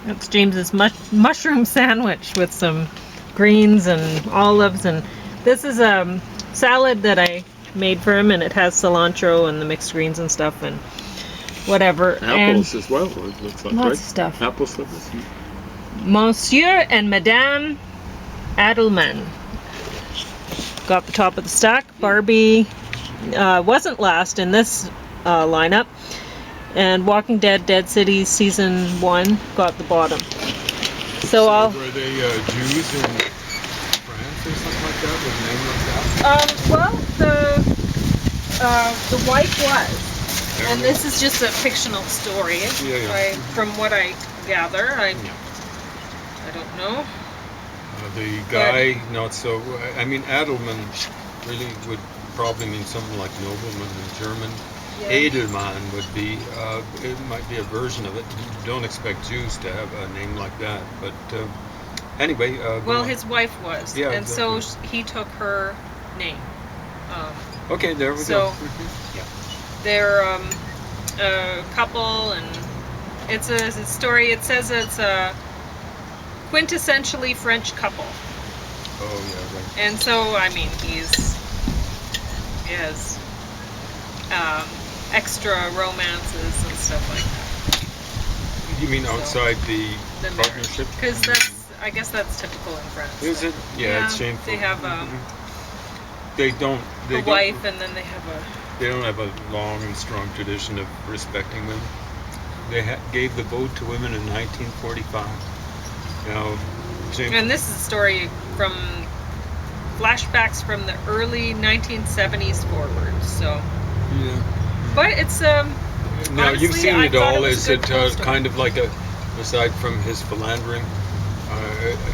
That's James's mushroom sandwich with some greens and olives, and this is a salad that I made for him, and it has cilantro and the mixed greens and stuff and whatever. Apples and as well, it looks like, lots right? of stuff. Apple slices. Monsieur and Madame Adelman got the top of the stack. Barbie wasn't last in this lineup. And Walking Dead Dead City Season 1 got the bottom. So I'll... Were they Jews in France or something like that, with a name like that? Well, the wife was. And this is just a fictional story. Yeah. From what I gather. I don't know. The guy, not so... I mean, Adelman really would probably mean something like nobleman in German. Yeah. Adelman would be, it might be a version of it. You don't expect Jews to have a name like that, but anyway. Well, his wife was, yeah, and exactly. so he took her name. Okay, there we so go. Yeah. They're a couple, and it's a story. It says it's a quintessentially French couple. Oh, yeah, right. And so, I mean, he has extra romances and stuff like that. You mean outside the partnership? Because I guess that's typical in France. Is it? Yeah, it's shameful. They have They don't. a wife, and then they have They don't have a long and strong tradition of respecting women. They gave the vote to women in 1945. Now, shameful. And this is a story from flashbacks from the early 1970s forward. So. Yeah. But it's now honestly, you've seen it all. Is it kind kind of like aside from his philandering,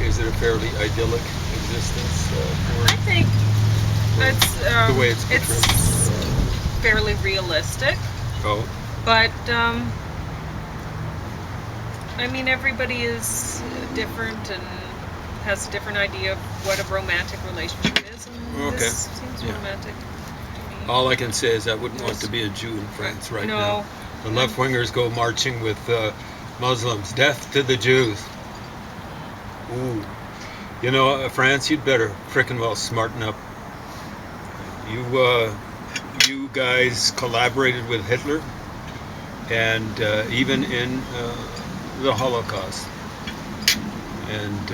is it a fairly idyllic existence? I think it's the way it's portrayed. It's fairly realistic. Oh. But I mean, everybody is different and has a different idea of what a romantic relationship is, and this seems romantic. All I can say is I wouldn't want to be a Jew in France right now. The left-wingers go marching with Muslims. Death to the Jews. Ooh. You know, France, you'd better frickin' well smarten up. You guys collaborated with Hitler, and even in the Holocaust. And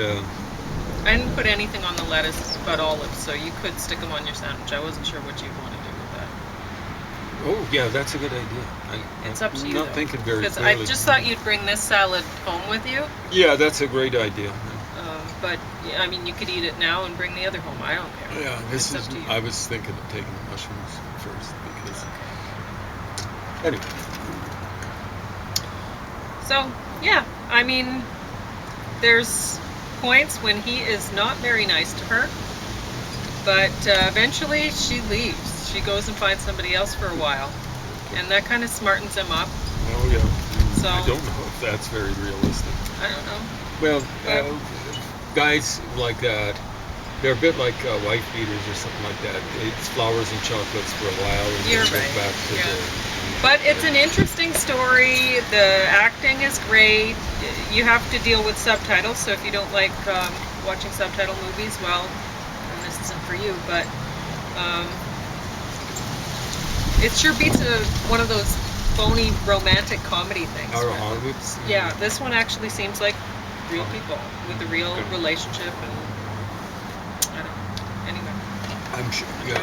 I didn't put anything on the lettuce but olives, so you could stick them on your sandwich. I wasn't sure what you'd want to do with that. Oh, yeah, that's a good idea. It's up to you, not thinking very because clearly. I just thought you'd bring this salad home with you. Yeah, that's a great idea. But, I mean, you could eat it now and bring the other home. I don't care. Yeah, it's up to you. I was thinking of taking the mushrooms first, because... Anyway. So, yeah, I mean, there's points when he is not very nice to her, but eventually she leaves. She goes and finds somebody else for a while, and that kind of smartens him up. Oh, yeah. So, I don't know if that's very realistic. I don't know. Well, guys like that, they're a bit like wife beaters or something like that. It's flowers and chocolates for a while, and You're then right. back to the... But it's an interesting story. The acting is great. You have to deal with subtitles, so if you don't like watching subtitle movies, well, then this isn't for you. But it sure beats one of those phony romantic comedy things. Yeah, this one actually seems like real people with a real relationship, and I don't know. Anyway. I'm sure. Yeah,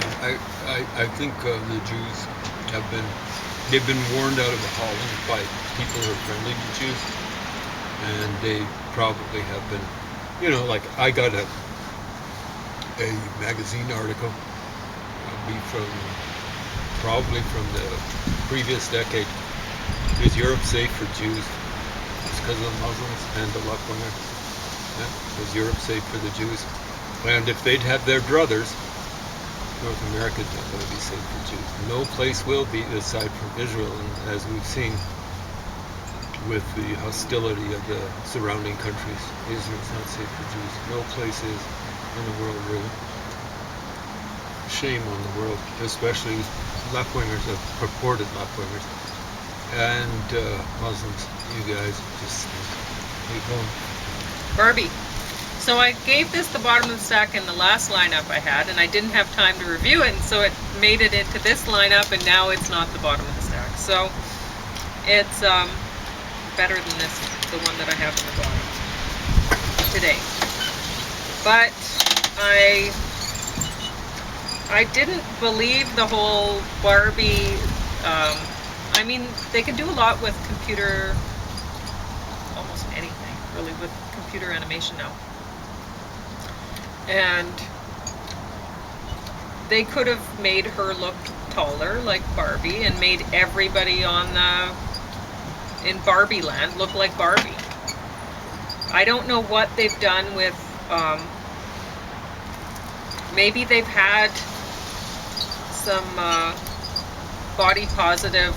I think the Jews they've been warned out of Holland by people who are friendly to Jews, and they probably have been, like I got a magazine article, probably from the previous decade. Is Europe safe for Jews? It's because of the Muslims and the left-wingers. Yeah. Is Europe safe for the Jews? And if they'd have their druthers, North America's not going to be safe for Jews. No place will be, aside from Israel, and as we've seen with the hostility of the surrounding countries, Israel's not safe for Jews. No place is in the world, really. Shame on the world, especially left-wingers, purported left-wingers, and Muslims. You guys just Keep going. Barbie. So I gave this the bottom of the stack in the last lineup I had, and I didn't have time to review it, and so it made it into this lineup, and now it's not the bottom of the stack. So it's better than this, the one that I have in the bottom today. But I didn't believe the whole Barbie. I mean, they can do a lot with computer, almost anything really with computer animation now. And they could have made her look taller like Barbie and made everybody in Barbie land look like Barbie. I don't know what they've done with, maybe they've had some body positive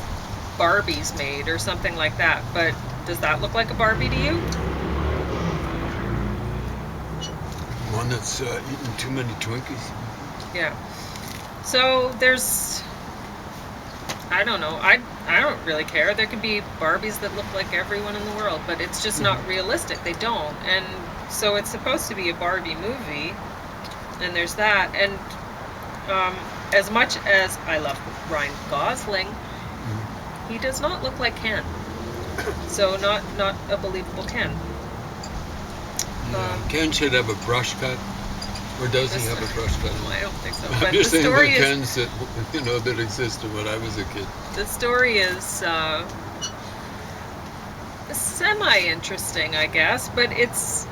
Barbies made or something like that, but does that look like a Barbie to you? One that's eating too many Twinkies. Yeah. So there's, I don't know, I don't really care. There could be Barbies that look like everyone in the world, but it's just not realistic. They don't. And so it's supposed to be a Barbie movie, and there's that. And as much as I love Ryan Gosling, he does not look like Ken. So not a believable Ken. Ken should have a brush cut, or does he have a brush cut? No, I don't think so. I'm But just the saying story the is, Kens that that existed when I was a kid. the story is semi-interesting, I guess, but it's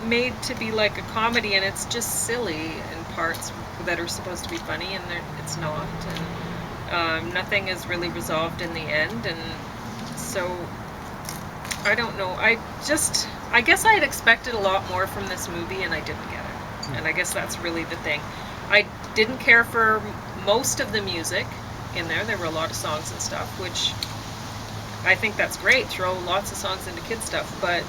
made to be like a comedy, and it's just silly in parts that are supposed to be funny, and it's not. And nothing is really resolved in the end, and so I don't know. I guess I had expected a lot more from this movie, and I didn't get it. And I guess that's really the thing. I didn't care for most of the music in there. There were a lot of songs and stuff, which I think that's great. Throw lots of songs into kid stuff, but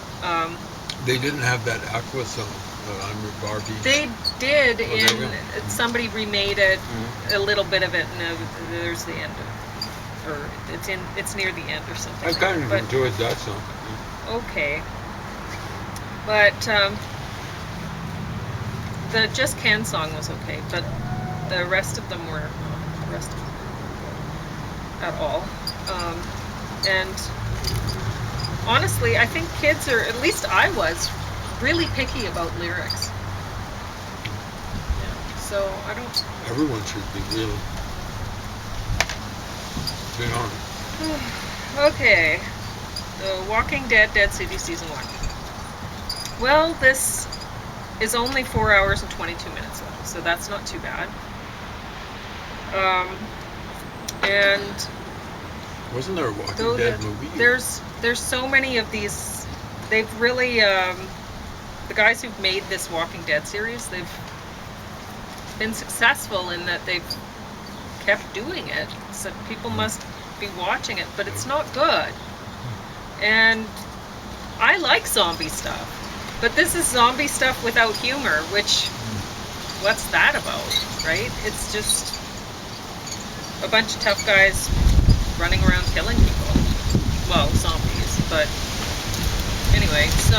They didn't have that Aqua song. I'm your Barbie. they did. there we go. Somebody remade it, a little bit of it, and there's the end, or it's near the end or something. I kind of But- enjoyed that song. Okay. But the Just Can song was okay, but the rest of them were not the rest of them were good at all. And honestly, I think kids are, at least I was, really picky about lyrics. Yeah. So I don't. Everyone should be really. Be honest. Okay. The Walking Dead Dead City Season 1. Well, this is only 4 hours and 22 minutes long, so that's not too bad. And Wasn't there a Walking Dead movie? there's so many of these. They've really, the guys who've made this Walking Dead series, they've been successful in that they've kept doing it, so people must be watching it, but it's not good. And I like zombie stuff, but this is zombie stuff without humor, which, what's that about, right? It's just a bunch of tough guys running around killing people. Well, zombies, but anyway, so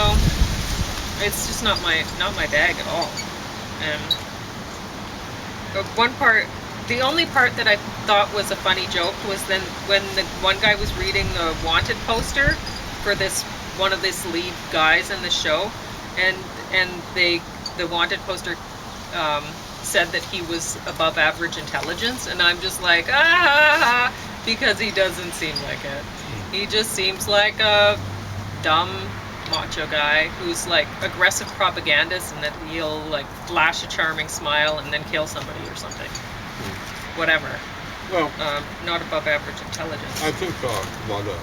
it's just not my bag at all. And one part, the only part that I thought was a funny joke was then when the one guy was reading the wanted poster for one of these lead guys in the show, and the wanted poster said that he was above average intelligence, and I'm just like, because he doesn't seem like it. He just seems like a dumb macho guy who's like aggressive propagandist, and that he'll like flash a charming smile and then kill somebody or something. Whatever. Well, not above average intelligence. I think a lot of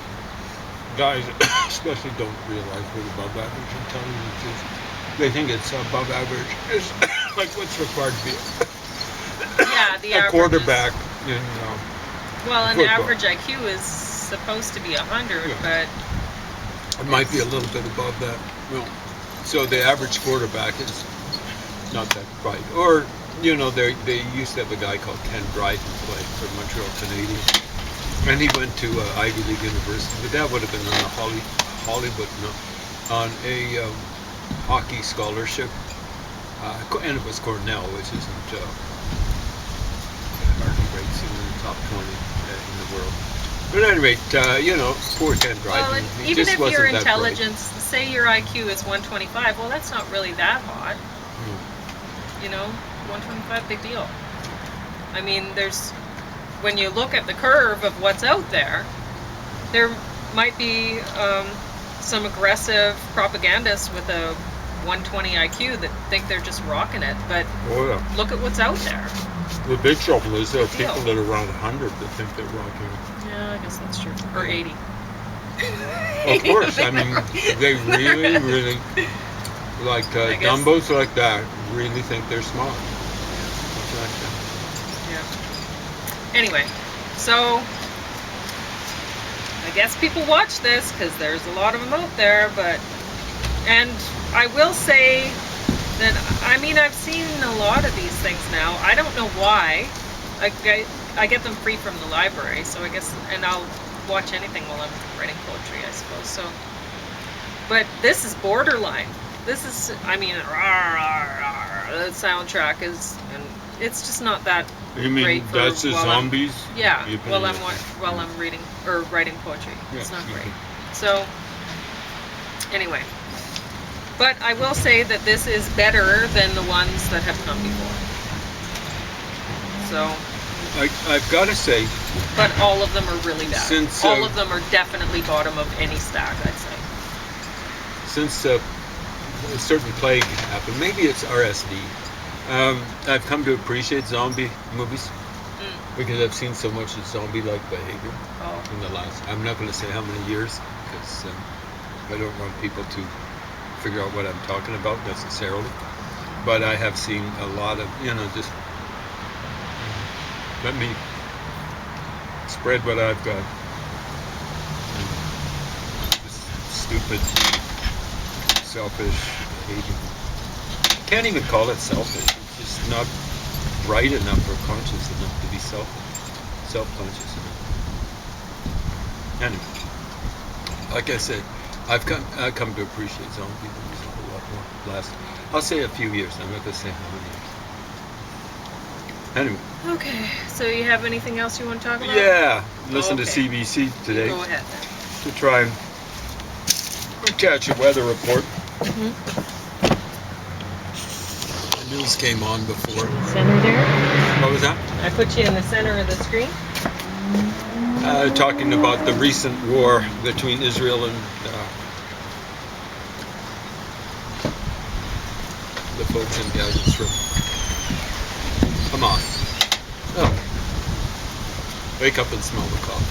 guys, especially, don't realize what above average intelligence is. They think it's above average. It's like what's required to be The a average quarterback in well, an football. average IQ is supposed to be 100, Yeah. but It might be a little bit above that. Well, so the average quarterback is not that bright. Or, they used to have a guy called Ken Bright who played for Montreal Canadiens. And he went to Ivy League University, but that would have been in Hollywood, no. on a hockey scholarship, and it was Cornell, which isn't hardly rates in the top 20 in the world. But at any rate, you know, poor Ken Well, Dryden. He even just if wasn't your that intelligence, say your IQ is 125, well, that's not really that hot. You know, 125, big deal. I mean, when you look at the curve of what's out there might be some aggressive propagandists with a 120 IQ that think they're just rocking it, but look at what's out there. The big trouble is there are people that are around 100 that think they're rocking it. Yeah, I guess that's true. Or 80. Of course, I mean, they really, really, like dumbos like that, really think they're smart. Yeah. Anyway, so I guess people watch this because there's a lot of them out there, and I will say that, I mean, I've seen a lot of these things now. I don't know why. I get them free from the library, so I guess, and I'll watch anything while I'm writing poetry, I suppose. So, but this is borderline. This is, I mean, the soundtrack is, and it's just not that You mean great for that's the zombies? Yeah, while I'm reading or writing poetry. Yeah, it's not great. So, anyway. But I will say that this is better than the ones that have come before. So. I've got to say. But all of them are really bad. Since, all of them are definitely bottom of any stack, I'd say. Since a certain plague happened, maybe it's RSV, I've come to appreciate zombie movies because I've seen so much zombie-like behavior in the last, I'm not going to say how many years, because I don't want people to figure out what I'm talking about necessarily, but I have seen a lot of, you know, just let me spread what I've got. Just stupid, selfish behavior. Can't even call it selfish. It's just not bright enough or conscious enough to be self-conscious enough. Anyway, like I said, I've come to appreciate zombie movies a whole lot more. I'll say a few years. I'm not going to say how many. Anyway. Okay, so you have anything else you want to talk about? Yeah, listen to CBC today. Go ahead. To try and catch a weather report. The news came on before. Center there? What was that? I put you in the center of the screen. Talking about the recent war between Israel and the folks in Gaza Strip. Hamas. Oh. Wake up and smell the coffee.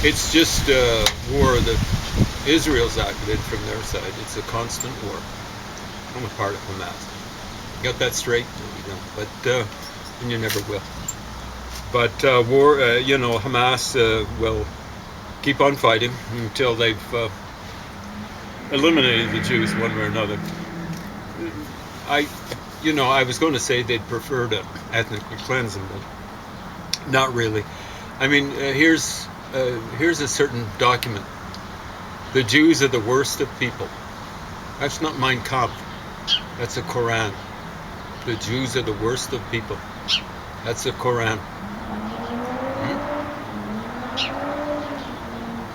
It's just a war that Israel's acted from their side. It's a constant war. I'm a part of Hamas. Got that straight? No, you don't. But and you never will. But war, you know, Hamas will keep on fighting until they've eliminated the Jews one way or another. I was going to say they'd prefer to ethnically cleanse them, but not really. I mean, here's a certain document. The Jews are the worst of people. That's not Mein Kampf. That's the Quran. The Jews are the worst of people. That's the Quran.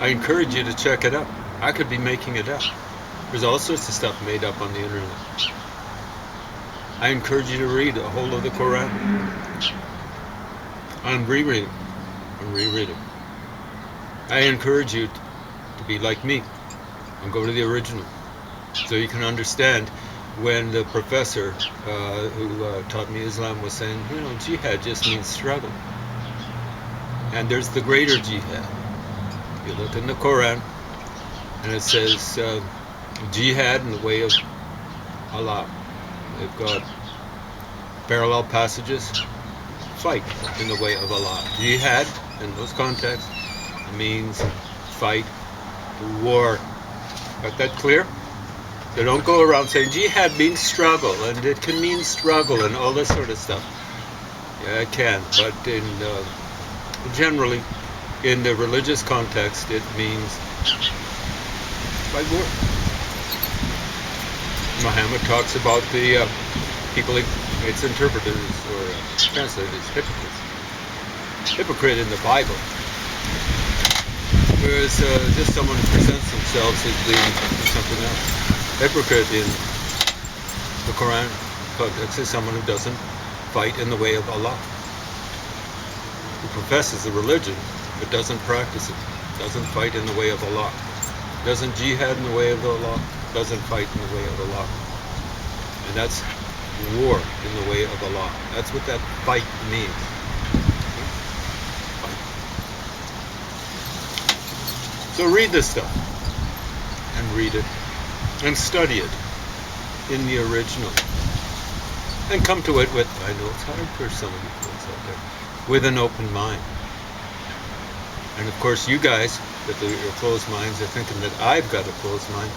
I encourage you to check it out. I could be making it up. There's all sorts of stuff made up on the internet. I encourage you to read a whole of the Quran and reread it. I encourage you to be like me and go to the original so you can understand when the professor who taught me Islam was saying, you know, jihad just means struggle. And there's the greater jihad. You look in the Quran and it says jihad in the way of Allah. They've got parallel passages. Fight in the way of Allah. Jihad, in those contexts, means fight, war. Got that clear? They don't go around saying jihad means struggle, and it can mean struggle, and all this sort of stuff. Yeah, it can, but generally, in the religious context, it means by war. Muhammad talks about the people, its interpreters or translators, hypocrites. Hypocrite in the Bible, whereas just someone who presents themselves as being something else. Hypocrite in the Quran context is someone who doesn't fight in the way of Allah, who professes a religion but doesn't practice it, doesn't fight in the way of Allah, doesn't jihad in the way of Allah, doesn't fight in the way of Allah. And that's war in the way of Allah. That's what that fight means. So read this stuff, and read it, and study it in the original, and come to it with, I know it's hard for some of you folks out there, with an open mind. And of course you guys, with your closed minds, are thinking that I've got a closed mind.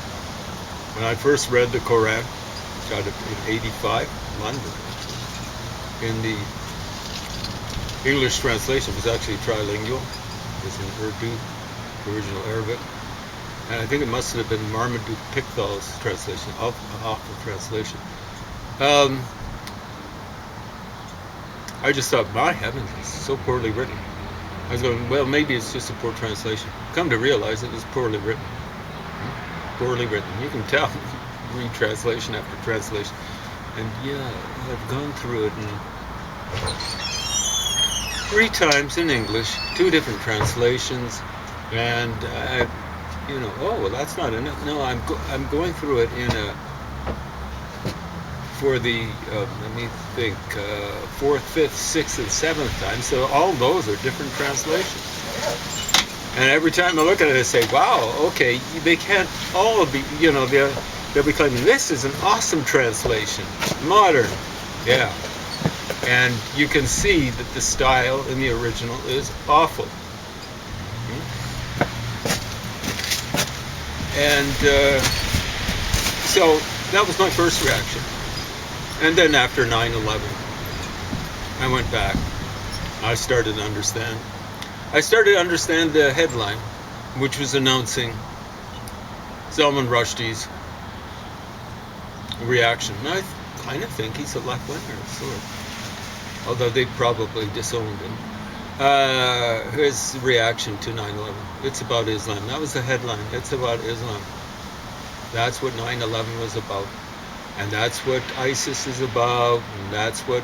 When I first read the Quran, got it in '85, London, in the English translation, it was actually trilingual, it was in Urdu, original Arabic, and I think it must have been Marmaduke Pickthall's translation, awful translation. I just thought, my heavens, it's so poorly written. I was going, well, maybe it's just a poor translation. Come to realize it was poorly written. Poorly written. You can tell, read translation after translation. And yeah, I've gone through it and 3 times in English, 2 different translations. And oh, well, that's not in it. No, I'm going through it in for the let me think, 4th, 5th, 6th, and 7th time. So all those are different translations. And every time I look at it, I say, wow, okay, they can't all be, they'll be claiming this is an awesome translation, modern, yeah. And you can see that the style in the original is awful. And so that was my first reaction. And then after 9/11, I went back. I started to understand. I started to understand the headline, which was announcing Salman Rushdie's reaction. And I kind of think he's a left-winger of sorts, although they probably disowned him. His reaction to 9/11. It's about Islam. That was the headline. It's about Islam. That's what 9/11 was about. And that's what ISIS is about. And that's what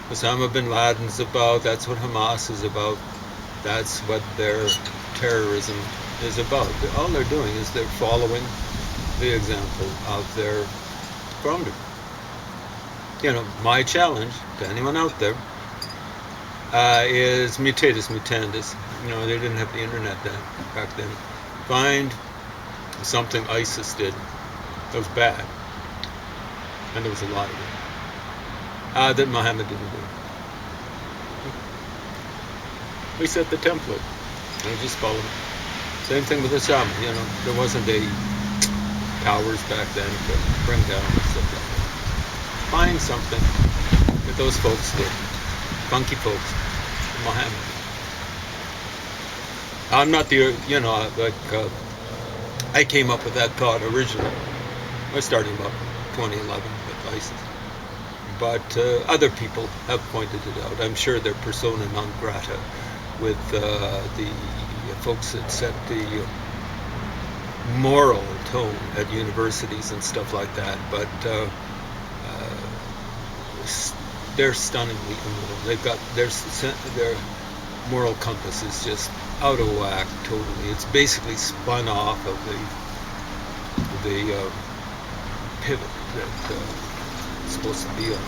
Osama bin Laden's about. That's what Hamas is about. That's what their terrorism is about. All they're doing is they're following the example of their founder. My challenge to anyone out there is mutatis mutandis. They didn't have the internet back then. Find something ISIS did that was bad, and there was a lot of it, that Muhammad didn't do. We set the template, and just follow it. Same thing with Osama. There wasn't a towers back then to bring down and stuff like that. Find something that those folks did. Funky folks, Muhammad. I'm not the, I came up with that thought originally. I was starting about 2011 with ISIS. But other people have pointed it out. I'm sure they're persona non grata with the folks that set the moral tone at universities and stuff like that. But they're stunningly immoral. They've got their moral compass is just out of whack totally. It's basically spun off of the pivot that it's supposed to be on.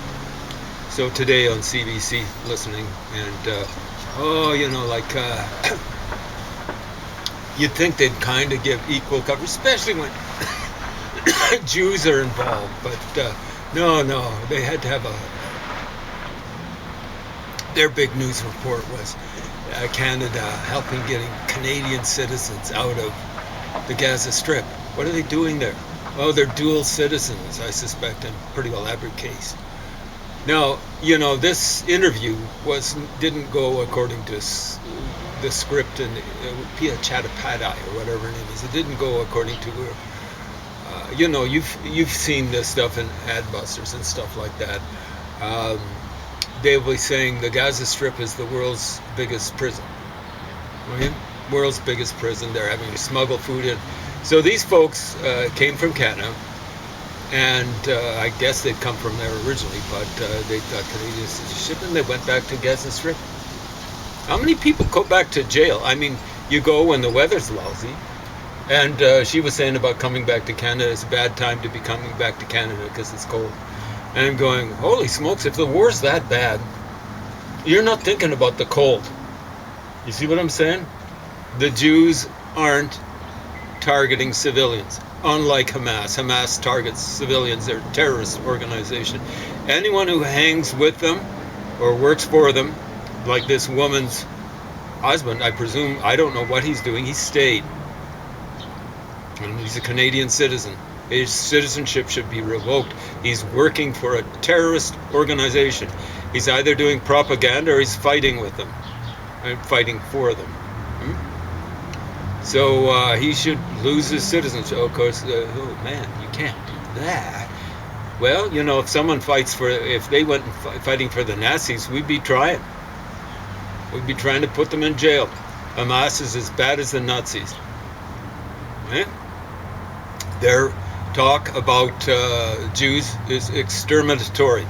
So today on CBC, listening, and you'd think they'd kind of give equal coverage, especially when Jews are involved. But no, they had to have their big news report was Canada helping getting Canadian citizens out of the Gaza Strip. What are they doing there? Oh, they're dual citizens, I suspect, in pretty well every case. Now, this interview didn't go according to the script, and Pia Chattopadhyay or whatever her name is. It didn't go according to her. You know, you've seen this stuff in Adbusters and stuff like that. They'll be saying the Gaza Strip is the world's biggest prison. Right? World's biggest prison. They're having to smuggle food in. So these folks came from Canada, and I guess they'd come from there originally, but they got Canadian citizenship, and they went back to Gaza Strip. How many people go back to jail? I mean, you go when the weather's lousy. And she was saying about coming back to Canada. It's a bad time to be coming back to Canada because it's cold. And I'm going, holy smokes, if the war's that bad, you're not thinking about the cold. You see what I'm saying? The Jews aren't targeting civilians, unlike Hamas. Hamas targets civilians. They're a terrorist organization. Anyone who hangs with them or works for them, like this woman's husband, I presume, I don't know what he's doing. He stayed. And he's a Canadian citizen. His citizenship should be revoked. He's working for a terrorist organization. He's either doing propaganda or he's fighting with them. Fighting for them. So he should lose his citizenship. Of course, oh man, you can't do that. Well, you know, if someone fights for, if they went fighting for the Nazis, we'd be trying. We'd be trying to put them in jail. Hamas is as bad as the Nazis. Eh? Their talk about Jews is exterminatory.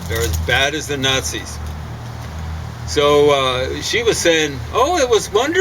They're as bad as the Nazis. So she was saying, oh, it was wonderful.